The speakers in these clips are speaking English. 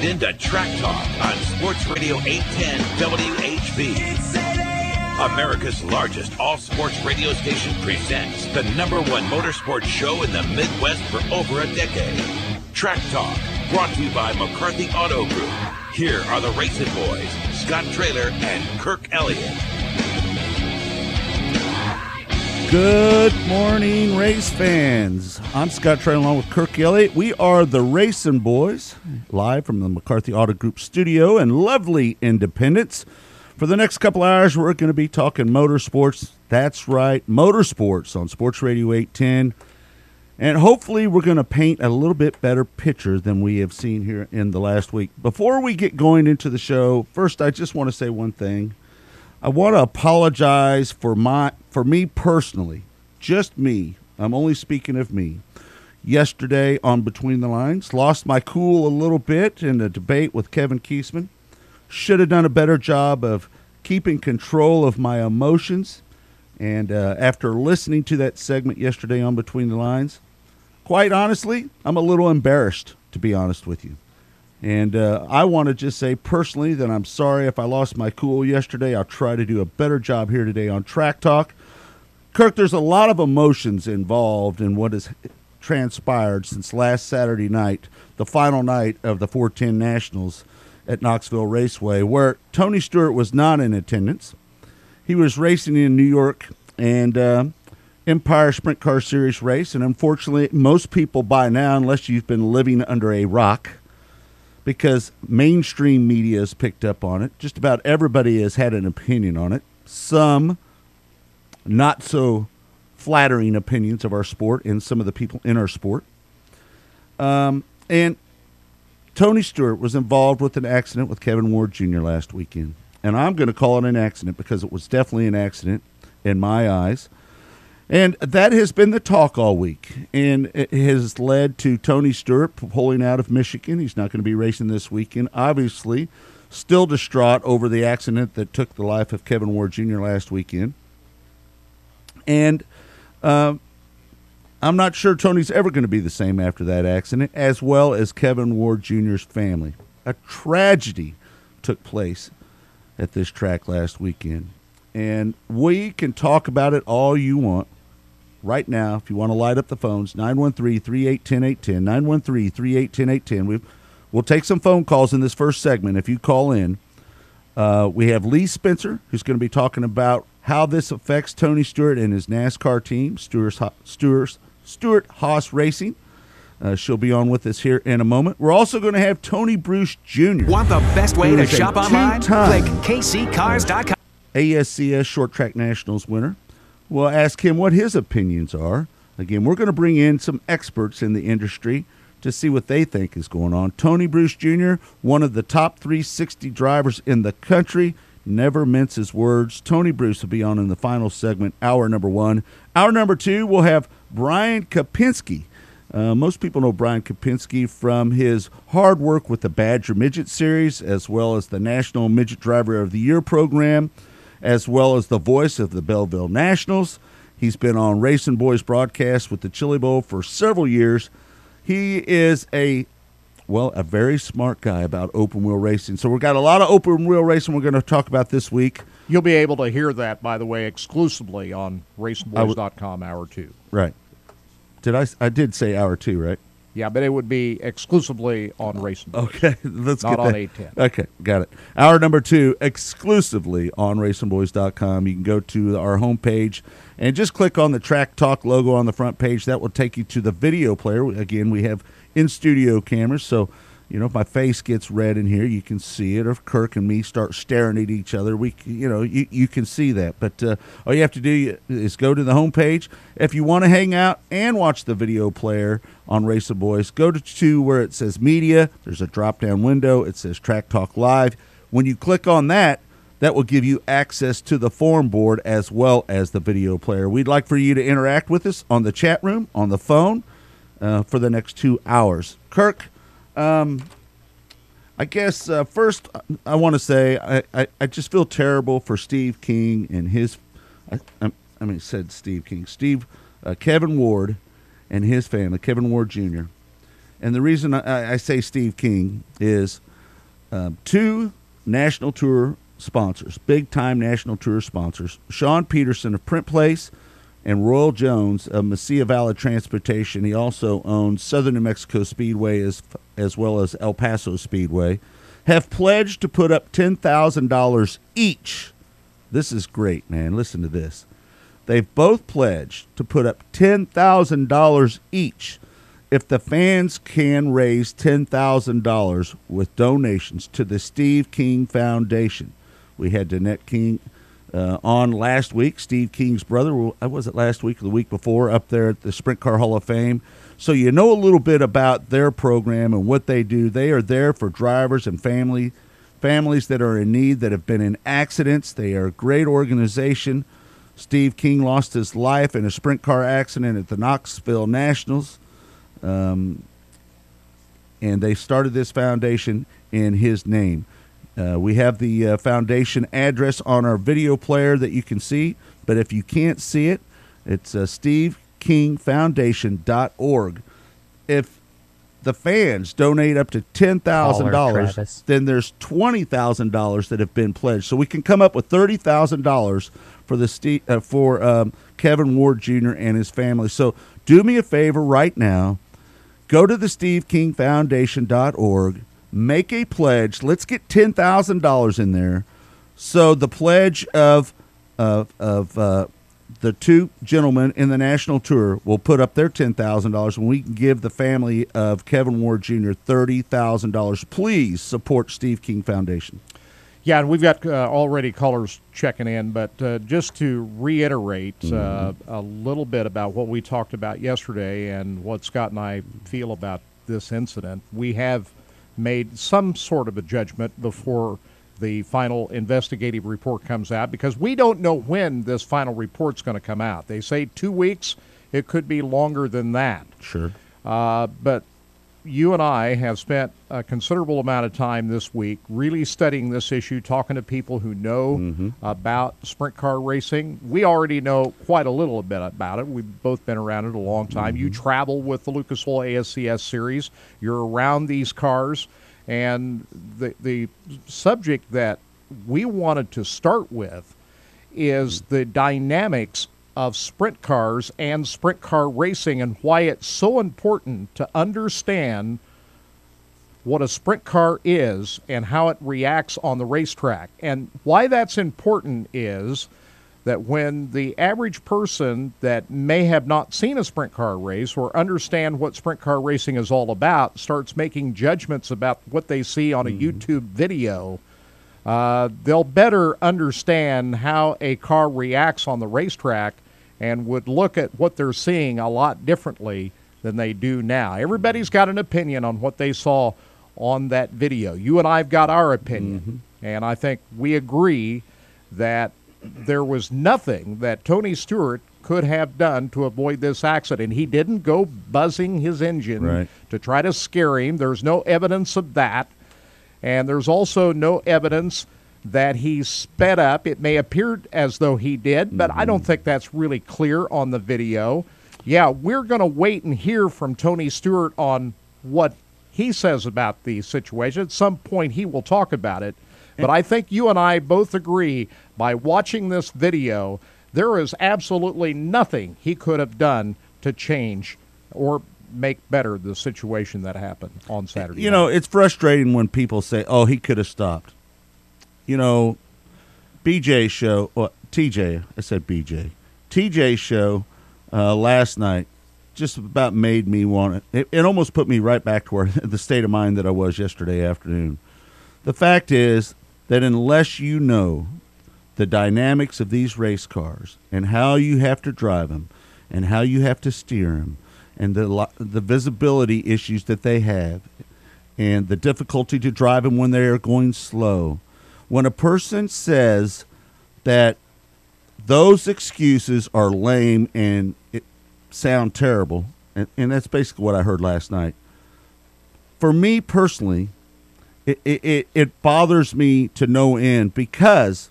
tuned in to Track Talk on Sports Radio 810 WHB. America's largest all-sports radio station presents the #1 motorsports show in the Midwest for over a decade. Track Talk, brought to you by McCarthy Auto Group. Here are the RacinBoys, Scott Traylor and Kirk Elliott. Good morning, race fans. I'm Scott Traylor along with Kirk Elliott. We are the RacinBoys, live from the McCarthy Auto Group studio in lovely Independence. For the next couple hours, we're going to be talking motorsports. That's right, motorsports on Sports Radio 810. And hopefully we're going to paint a little bit better picture than we have seen here in the last week. Before we get going into the show, first I just want to say one thing. I want to apologize for me personally, just me. I'm only speaking of me. Yesterday on Between the Lines, lost my cool a little bit in a debate with Kevin Kiesman. Should have done a better job of keeping control of my emotions. And after listening to that segment yesterday on Between the Lines, quite honestly, I'm a little embarrassed, to be honest with you. And I want to just say personally that I'm sorry if I lost my cool yesterday. I'll try to do a better job here today on Track Talk. Kirk, there's a lot of emotions involved in what has transpired since last Saturday night, the final night of the 410 Nationals at Knoxville Raceway, where Tony Stewart was not in attendance. He was racing in New York and Empire Sprint Car Series race, and unfortunately, most people by now, unless you've been living under a rock, because mainstream media has picked up on it. Just about everybody has had an opinion on it. Some not so flattering opinions of our sport and some of the people in our sport. And Tony Stewart was involved with an accident with Kevin Ward Jr. last weekend. And I'm going to call it an accident because it was definitely an accident in my eyes. And that has been the talk all week, and it has led to Tony Stewart pulling out of Michigan. He's not going to be racing this weekend. Obviously, still distraught over the accident that took the life of Kevin Ward Jr. last weekend. And I'm not sure Tony's ever going to be the same after that accident, as well as Kevin Ward Jr.'s family. A tragedy took place at this track last weekend. And we can talk about it all you want. Right now, if you want to light up the phones, 913-381-0810, 913-381-0810. We'll take some phone calls in this first segment if you call in. We have Lee Spencer, who's going to be talking about how this affects Tony Stewart and his NASCAR team, Stewart Haas Racing. She'll be on with us here in a moment. We're also going to have Tony Bruce Jr. Want the best way to shop online? Click kccars.com. ASCS Short Track Nationals winner. We'll ask him what his opinions are. Again, we're going to bring in some experts in the industry to see what they think is going on. Tony Bruce Jr., one of the top 360 drivers in the country, never minces words. Tony Bruce will be on in the final segment, hour number 1. Hour number 2, we'll have Brian Kopinski. Most people know Brian Kopinski from his hard work with the Badger Midget Series, as well as the National Midget Driver of the Year program, as well as the voice of the Belleville Nationals. He's been on RacinBoys broadcast with the Chili Bowl for several years. He is a very smart guy about open-wheel racing. So we've got a lot of open-wheel racing we're going to talk about this week. You'll be able to hear that, by the way, exclusively on RacinBoys.com, Hour 2. Right. I did say Hour 2, right? Yeah, but it would be exclusively on RacinBoys. Okay, let's not get on that. 810. Okay, got it. Hour number 2, exclusively on RacinBoys.com. You can go to our homepage and just click on the Track Talk logo on the front page. That will take you to the video player. Again, we have in-studio cameras, so if my face gets red in here, you can see it. Or if Kirk and me start staring at each other, you can see that. But all you have to do is go to the homepage. If you want to hang out and watch the video player on RacinBoys, go to where it says Media. There's a drop-down window. It says Track Talk Live. When you click on that, that will give you access to the forum board as well as the video player. We'd like for you to interact with us on the chat room, on the phone, for the next 2 hours. Kirk, I guess first I want to say I just feel terrible for Steve King and his Kevin Ward and his family, Kevin Ward Jr. And the reason I say Steve King is two national tour sponsors, big-time national tour sponsors, Sean Peterson of Print Place and Royal Jones of Mesilla Valley Transportation. He also owns Southern New Mexico Speedway as well as El Paso Speedway, have pledged to put up $10,000 each. This is great, man. Listen to this. They've both pledged to put up $10,000 each if the fans can raise $10,000 with donations to the Steve King Foundation. We had Danette King on last week, Steve King's brother. Was it last week or the week before, up there at the Sprint Car Hall of Fame? So you know a little bit about their program and what they do. They are there for drivers and families that are in need, that have been in accidents. They are a great organization. Steve King lost his life in a sprint car accident at the Knoxville Nationals. And they started this foundation in his name. We have the foundation address on our video player that you can see, but if you can't see it, it's SteveKingFoundation.org. If the fans donate up to $10,000, then there's $20,000 that have been pledged. So we can come up with $30,000 for Kevin Ward Jr. and his family. So do me a favor right now. Go to the SteveKingFoundation.org. Make a pledge. Let's get $10,000 in there. So the pledge of the two gentlemen in the national tour will put up their $10,000, and we can give the family of Kevin Ward Jr. $30,000. Please support Steve King Foundation. Yeah, and we've got already callers checking in, but just to reiterate a little bit about what we talked about yesterday and what Scott and I feel about this incident, we have made some sort of a judgment before the final investigative report comes out, because we don't know when this final report's going to come out. They say 2 weeks. It could be longer than that. Sure. But you and I have spent a considerable amount of time this week really studying this issue, talking to people who know about sprint car racing. We already know quite a little bit about it. We've both been around it a long time. You travel with the Lucas Oil ASCS series. You're around these cars. And the subject that we wanted to start with is the dynamics of sprint cars and sprint car racing, and why it's so important to understand what a sprint car is and how it reacts on the racetrack. And why that's important is that when the average person that may have not seen a sprint car race or understand what sprint car racing is all about starts making judgments about what they see on a YouTube video, they'll better understand how a car reacts on the racetrack and would look at what they're seeing a lot differently than they do now. Everybody's got an opinion on what they saw on that video. You and I have got our opinion, and I think we agree that there was nothing that Tony Stewart could have done to avoid this accident. He didn't go buzzing his engine to try to scare him. There's no evidence of that. And there's also no evidence that he sped up. It may appear as though he did, but I don't think that's really clear on the video. Yeah, we're going to wait and hear from Tony Stewart on what he says about the situation. At some point, he will talk about it. But I think you and I both agree, by watching this video, there is absolutely nothing he could have done to change or make better the situation that happened on Saturday You night. know, it's frustrating when people say, oh, he could have stopped. You know, BJ's show, well, TJ, I said BJ. TJ's show last night just about made me want it. It almost put me right back to where the state of mind that I was yesterday afternoon. The fact is that unless you know the dynamics of these race cars and how you have to drive them and how you have to steer them and the visibility issues that they have and the difficulty to drive them when they are going slow, when a person says that those excuses are lame and it sound terrible, and that's basically what I heard last night. For me personally, it bothers me to no end, because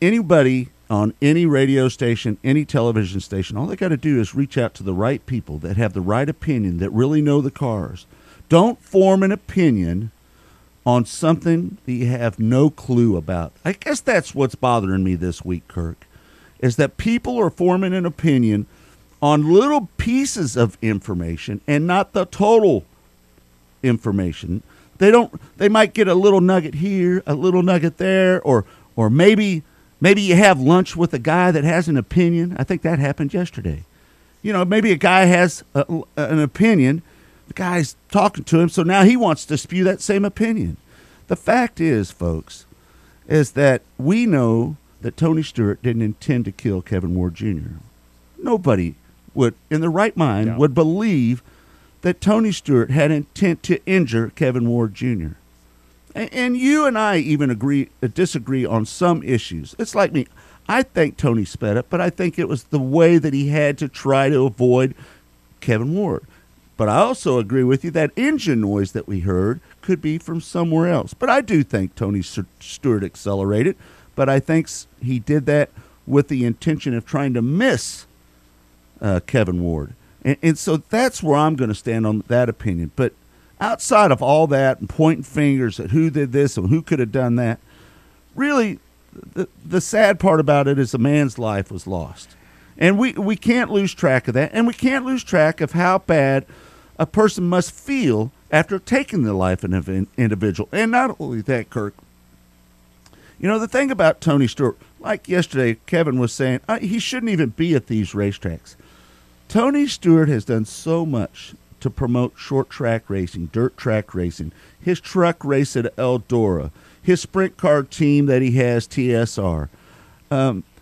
anybody on any radio station, any television station, all they got to do is reach out to the right people that have the right opinion, that really know the cars. Don't form an opinion on something that you have no clue about. I guess that's what's bothering me this week, Kirk, is that people are forming an opinion on little pieces of information and not the total information. They might get a little nugget here, a little nugget there, or maybe you have lunch with a guy that has an opinion. I think that happened yesterday. Maybe a guy has an opinion. The guy's talking to him, so now he wants to spew that same opinion. The fact is, folks, is that we know that Tony Stewart didn't intend to kill Kevin Ward Jr. Nobody would, in their right mind, would believe that Tony Stewart had intent to injure Kevin Ward Jr. And you and I even disagree on some issues. It's like me. I think Tony sped up, but I think it was the way that he had to try to avoid Kevin Ward. But I also agree with you that engine noise that we heard could be from somewhere else. But I do think Tony Stewart accelerated, but I think he did that with the intention of trying to miss Kevin Ward. And so that's where I'm going to stand on that opinion. But outside of all that and pointing fingers at who did this and who could have done that, really the sad part about it is a man's life was lost. And we can't lose track of that. And we can't lose track of how bad a person must feel after taking the life of an individual. And not only that, Kirk, the thing about Tony Stewart, like yesterday Kevin was saying, he shouldn't even be at these racetracks. Tony Stewart has done so much to promote short track racing, dirt track racing, his truck race at Eldora, his sprint car team that he has, TSR,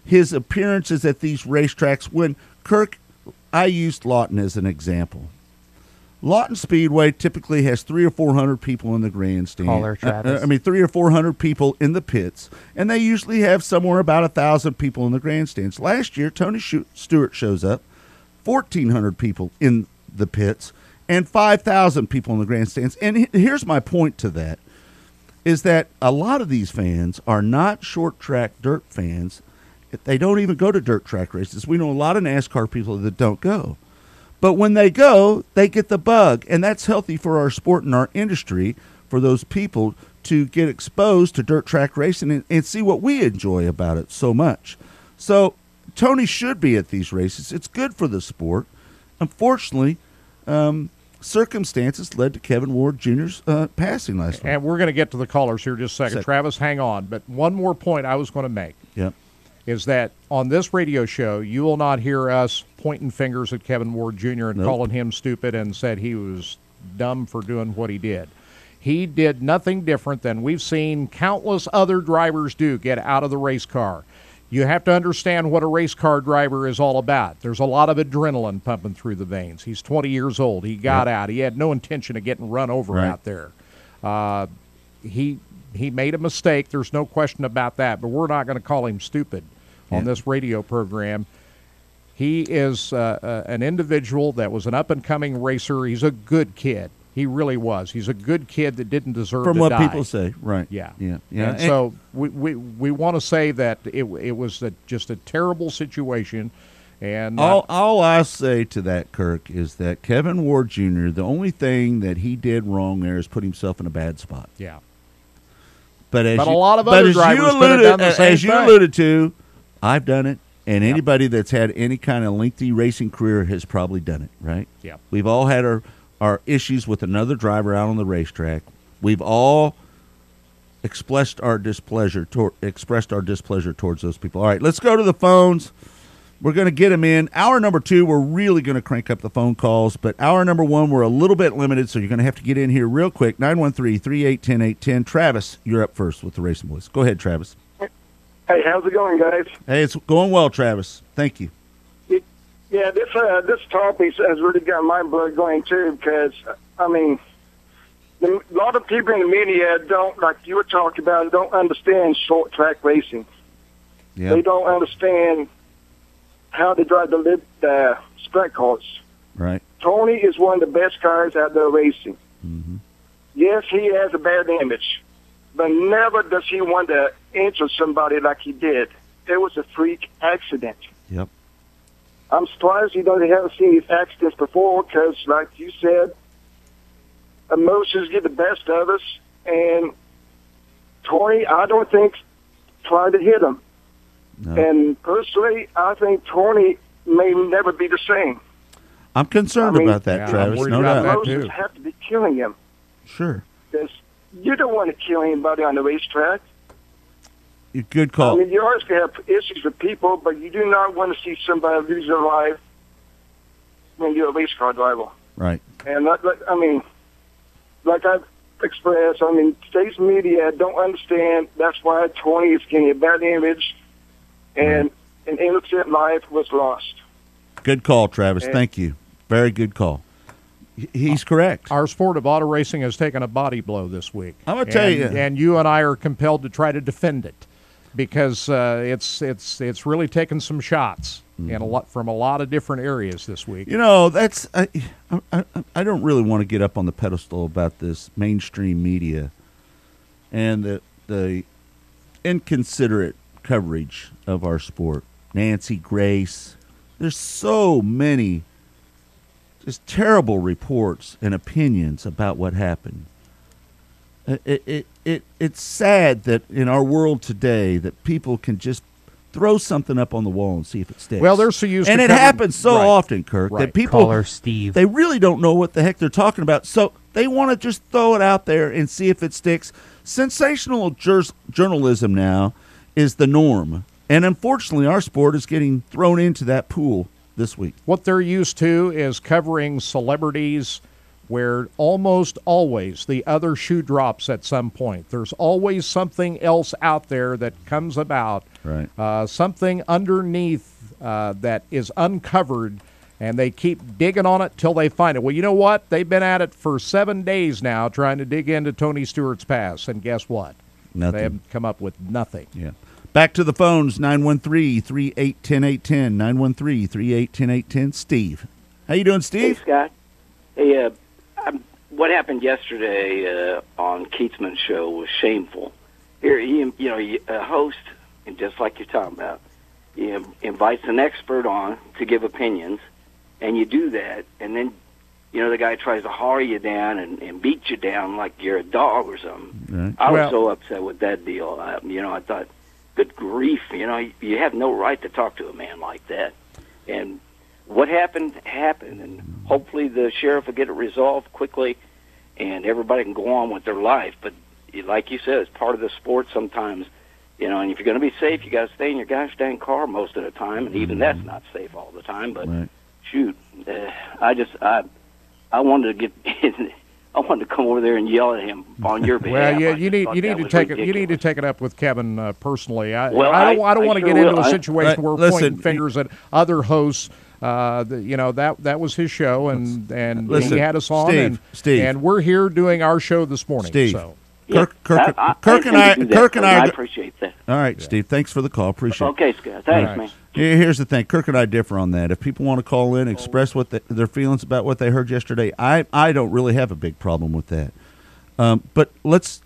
his appearances at these racetracks. When Kirk, I used Lawton as an example. Lawton Speedway typically has 300 or 400 people in the grandstand. Caller, Travis. 300 or 400 people in the pits, and they usually have somewhere about 1,000 people in the grandstands. Last year, Tony Stewart shows up, 1,400 people in the pits, and 5,000 people in the grandstands. And here's my point to that, is that a lot of these fans are not short track dirt fans. They don't even go to dirt track races. We know a lot of NASCAR people that don't go. But when they go, they get the bug, and that's healthy for our sport and our industry, for those people to get exposed to dirt track racing and see what we enjoy about it so much. So Tony should be at these races. It's good for the sport. Unfortunately, circumstances led to Kevin Ward Jr.'s passing last week. And we're going to get to the callers here just a second. Travis, hang on. But one more point I was going to make. Yep. Is that on this radio show, you will not hear us pointing fingers at Kevin Ward Jr. and calling him stupid and said he was dumb for doing what he did. He did nothing different than we've seen countless other drivers do, get out of the race car. You have to understand what a race car driver is all about. There's a lot of adrenaline pumping through the veins. He's 20 years old. He got out. He had no intention of getting run over out there. He made a mistake. There's no question about that, but we're not going to call him stupid on this radio program. He is an individual that was an up-and-coming racer. He's a good kid. He really was. He's a good kid that didn't deserve to die. From what people say, right. Yeah. And so we want to say that it was just a terrible situation. And all I say to that, Kirk, is that Kevin Ward Jr., the only thing that he did wrong there is put himself in a bad spot. Yeah. But a lot of other drivers could have done the same as you thing. alluded to, I've done it, and anybody that's had any kind of lengthy racing career has probably done it, right? Yeah. We've all had our issues with another driver out on the racetrack. We've all expressed our displeasure towards those people. All right, let's go to the phones. We're going to get them in. Hour number 2, we're really going to crank up the phone calls, but hour number 1, we're a little bit limited, so you're going to have to get in here real quick. 913-381-0810. Travis, you're up first with the RacinBoys. Go ahead, Travis. Hey, how's it going, guys? Hey, it's going well, Travis. Thank you. Yeah, this topic has really got my blood going, too, because, I mean, a lot of people in the media don't, like you were talking about, don't understand short track racing. Yep. They don't understand how to drive the sprint cars. Right. Tony is one of the best cars out there racing. Mm-hmm. Yes, he has a bad image, but never does he want to injure somebody like he did. It was a freak accident. Yep. I'm surprised they haven't seen these accidents before because, like you said, emotions get the best of us, and Tony, I don't think, tried to hit him. No. And personally, I think Tony may never be the same. I'm concerned about that, yeah, Travis. I'm worried No about doubt. that, too. Moses have to be killing him. Sure. Because you don't want to kill anybody on the racetrack. Good call. I mean, you always have issues with people, but you do not want to see somebody lose their life when you're a race car driver. Right. And, like I've expressed, I mean, today's media don't understand. That's why Tony is getting a bad image, and an innocent life was lost. Good call, Travis. Thank you. Very good call. He's correct. Our sport of auto racing has taken a body blow this week. I'm going to tell you. And you and I are compelled to try to defend it because it's really taken some shots from a lot of different areas this week. You know, that's I don't really want to get up on the pedestal about this mainstream media and the inconsiderate coverage of our sport. Nancy Grace, there's so many just terrible reports and opinions about what happened. It's sad that in our world today that people can just throw something up on the wall and see if it sticks. Well, they're so used and to it happens so often, Kirk, that people Caller Steve. they really don't know what the heck they're talking about. So they want to just throw it out there and see if it sticks. Sensational journalism now is the norm. And unfortunately, our sport is getting thrown into that pool this week. What they're used to is covering celebrities where almost always the other shoe drops at some point. There's always something else out there that comes about, Right. Something underneath that is uncovered, and they keep digging on it till they find it. Well, you know what? They've been at it for 7 days now trying to dig into Tony Stewart's past, and guess what? Nothing. They haven't come up with nothing. Yeah. Back to the phones, 913-3810-810, 913-3810-810. Steve. How you doing, Hey, Steve? Scott. Hey, what happened yesterday on Keatsman's show was shameful. Here, a host, and just like you're talking about, he invites an expert on to give opinions, and you do that, and then, the guy tries to haul you down and beat you down like you're a dog or something. Right. I was so upset with that deal. I thought, good grief, you have no right to talk to a man like that. And what happened, and hopefully the sheriff will get it resolved quickly, and everybody can go on with their life. But like you said, it's part of the sport sometimes, and if you're going to be safe, you got to stay in your gosh dang car most of the time, and even that's not safe all the time. But shoot, I wanted to get I wanted to come over there and yell at him on your behalf. Well, yeah, you need to take it up with Kevin personally. I don't want to get into a situation where we're pointing fingers at other hosts. That was his show, and listen, he had us on, Steve, and we're here doing our show this morning. Steve. So. Kirk and I appreciate that. All right, Steve, thanks for the call. Appreciate it. Okay, Scott. Thanks, man. Here's the thing. Kirk and I differ on that. If people want to call in, express what their feelings about what they heard yesterday, I don't really have a big problem with that. But let's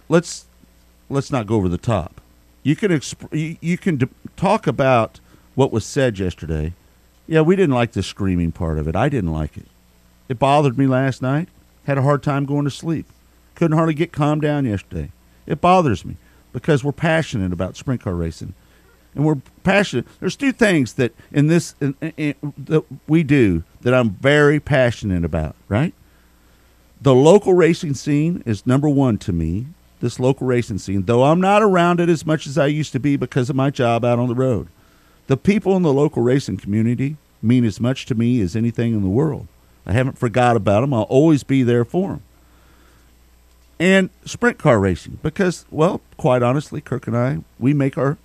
not go over the top. You can talk about what was said yesterday. Yeah, we didn't like the screaming part of it. I didn't like it. It bothered me last night. Had a hard time going to sleep. Couldn't hardly get calmed down yesterday. It bothers me because we're passionate about sprint car racing. And we're passionate. There's two things that that we do that I'm very passionate about, right? The local racing scene is number one to me, this local racing scene, though I'm not around it as much as I used to be because of my job out on the road. The people in the local racing community mean as much to me as anything in the world. I haven't forgot about them. I'll always be there for them. And sprint car racing, because, well, quite honestly, Kirk and I, we make a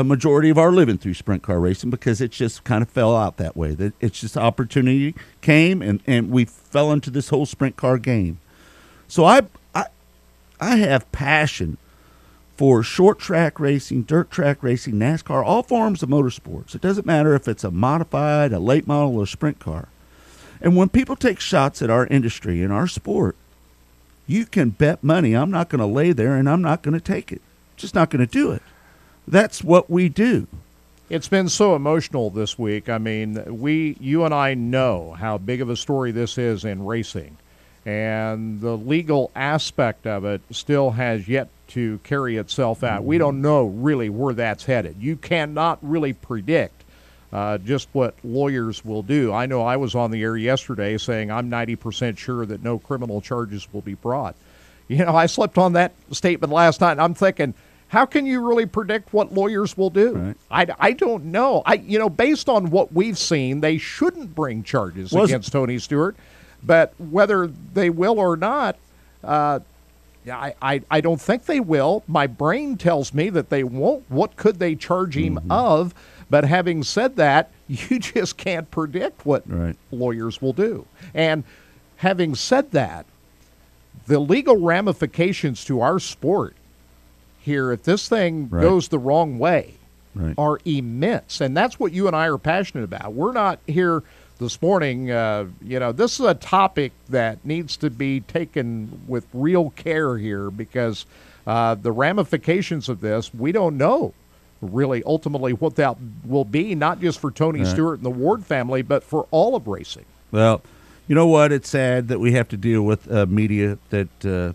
majority of our living through sprint car racing because it just kind of fell out that way. That it's just opportunity came, and we fell into this whole sprint car game. So I have passion for short track racing, dirt track racing, NASCAR, all forms of motorsports. It doesn't matter if it's a modified, a late model, or a sprint car. And when people take shots at our industry and our sport, you can bet money I'm not going to lay there and I'm not going to take it. Just not going to do it. That's what we do. It's been so emotional this week. I mean, you and I know how big of a story this is in racing. and the legal aspect of it still has yet to carry itself out. We don't know really where that's headed. You cannot really predict just what lawyers will do. I know I was on the air yesterday saying I'm 90% sure that no criminal charges will be brought. You know, I slept on that statement last night, and I'm thinking, how can you really predict what lawyers will do? Right. I don't know. Based on what we've seen, they shouldn't bring charges against Tony Stewart, but whether they will or not, I don't think they will. My brain tells me that they won't. What could they charge him of? But having said that, you just can't predict what lawyers will do. And having said that, the legal ramifications to our sport here, if this thing goes the wrong way, are immense. And that's what you and I are passionate about. We're not here this morning, this is a topic that needs to be taken with real care here, because the ramifications of this, we don't know really ultimately what that will be, not just for Tony Stewart and the Ward family, but for all of racing. Well, you know what? It's sad that we have to deal with media that, and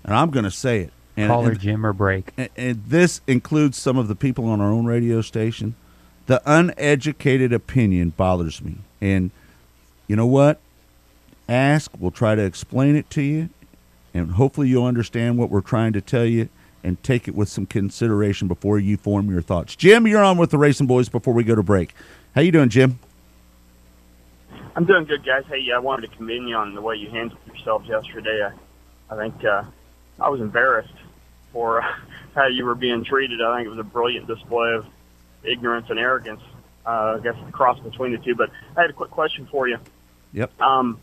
I'm going to say it. Call her Jim or break. And this includes some of the people on our own radio station. The uneducated opinion bothers me. And you know what? Ask. We'll try to explain it to you. And hopefully you'll understand what we're trying to tell you and take it with some consideration before you form your thoughts. Jim, you're on with the RacinBoys before we go to break. How you doing, Jim? I'm doing good, guys. Hey, I wanted to commend you on the way you handled yourselves yesterday. I think I was embarrassed for how you were being treated. I think it was a brilliant display of ignorance and arrogance. I guess the cross between the two. But I had a quick question for you. Yep. I'll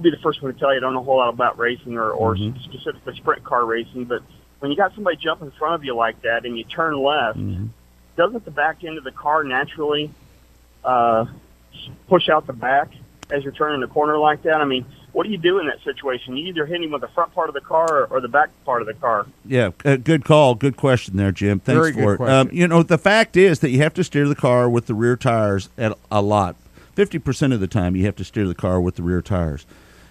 be the first one to tell you I don't know a whole lot about racing or specifically sprint car racing. But when you got somebody jump in front of you like that and you turn left, doesn't the back end of the car naturally push out the back as you're turning the corner like that? I mean, what do you do in that situation? You either hit him with the front part of the car or the back part of the car. Yeah, good call. Good question there, Jim. Thanks for it. The fact is that you have to steer the car with the rear tires at a lot. 50% of the time you have to steer the car with the rear tires.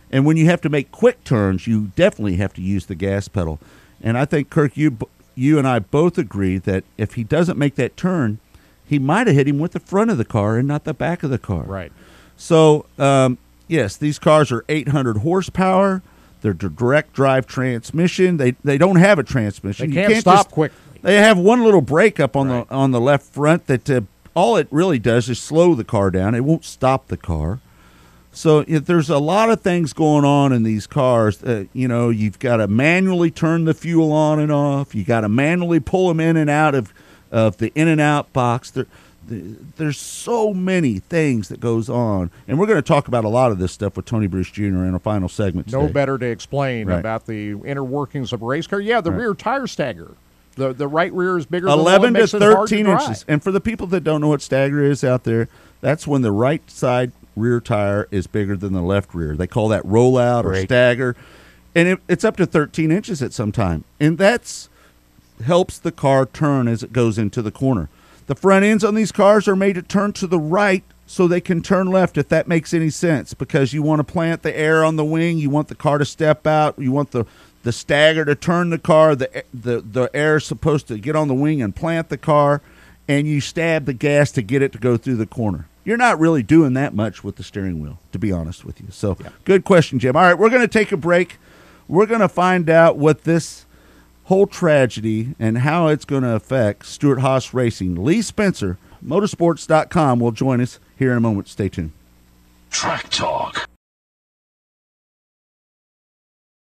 And when you have to make quick turns, you definitely have to use the gas pedal. And I think, Kirk, you and I both agree that if he doesn't make that turn, he might have hit him with the front of the car and not the back of the car. Right. So, yes, these cars are 800 horsepower. They're direct drive transmission. They don't have a transmission. They can't stop quickly. They have one little brake up on the left front that all it really does is slow the car down. It won't stop the car. So there's a lot of things going on in these cars. You've got to manually turn the fuel on and off. You got to manually pull them in and out of the in and out box. There's so many things that goes on, and we're going to talk about a lot of this stuff with Tony Bruce Jr. in our final segment today. No better to explain about the inner workings of a race car. Yeah, the rear tire stagger. The right rear is bigger than 11 to 13 inches. And for the people that don't know what stagger is out there, that's when the right side rear tire is bigger than the left rear. They call that rollout or stagger, and it's up to 13 inches at some time, and that's helps the car turn as it goes into the corner. The front ends on these cars are made to turn to the right so they can turn left, if that makes any sense, because you want to plant the air on the wing, you want the car to step out, you want the stagger to turn the car, the air is supposed to get on the wing and plant the car, and you stab the gas to get it to go through the corner. You're not really doing that much with the steering wheel, to be honest with you. So, Good question, Jim. All right, we're going to take a break. We're going to find out what this whole tragedy and how it's going to affect Stewart-Haas Racing. Lee Spencer, motorsports.com, will join us here in a moment. Stay tuned. Track Talk